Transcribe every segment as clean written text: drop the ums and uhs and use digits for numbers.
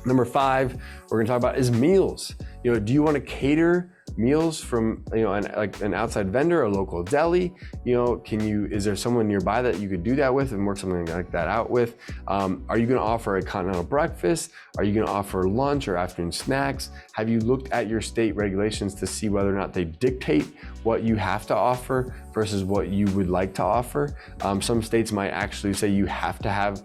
Number 5, we're gonna talk about is meals. Do you wanna cater meals from like an outside vendor, a local deli? Is there someone nearby that you could do that with and work something like that out with? Are you gonna offer a continental breakfast? Are you gonna offer lunch or afternoon snacks? Have you looked at your state regulations to see whether or not they dictate what you have to offer versus what you would like to offer? Some states might actually say you have to have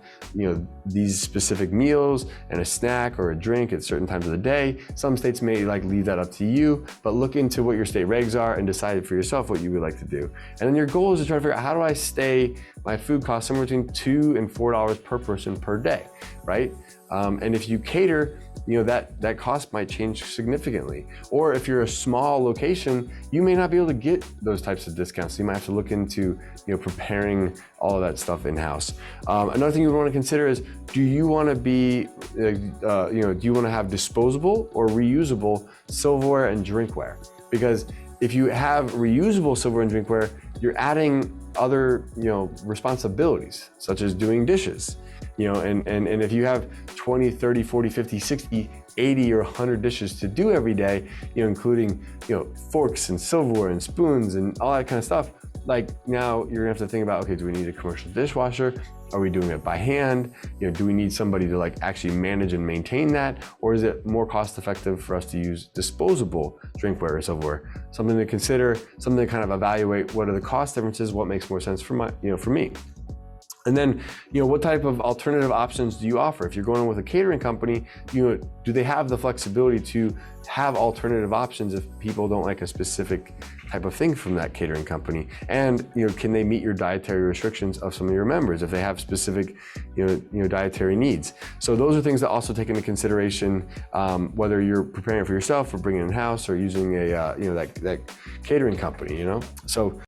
these specific meals and a snack or a drink at certain times of the day. Some states may leave that up to you, but look into what your state regs are and decide for yourself what you would like to do. And then your goal is to try to figure out, how do I stay my food costs somewhere between $2 and $4 per person per day, right? And if you cater, that cost might change significantly. Or if you're a small location, you may not be able to get those types of discounts. So you might have to look into preparing all of that stuff in-house. Another thing you would want to consider is, do you want to be, do you want to have disposable or reusable silverware and drinkware? Because if you have reusable silverware and drinkware, you're adding other responsibilities, such as doing dishes. And if you have 20, 30, 40, 50, 60, 80 or 100 dishes to do every day, including forks and silverware and spoons and all that kind of stuff, now you're gonna have to think about, okay, do we need a commercial dishwasher? Are we doing it by hand? Do we need somebody to actually manage and maintain that? Or is it more cost effective for us to use disposable drinkware or silverware? Something to consider, something to kind of evaluate, what are the cost differences, what makes more sense for me. And then, what type of alternative options do you offer? If you're going with a catering company, do they have the flexibility to have alternative options if people don't like a specific type of thing from that catering company? And, can they meet your dietary restrictions of some of your members if they have specific, dietary needs? So those are things that also take into consideration, whether you're preparing it for yourself or bringing it in-house or using a, that catering company, So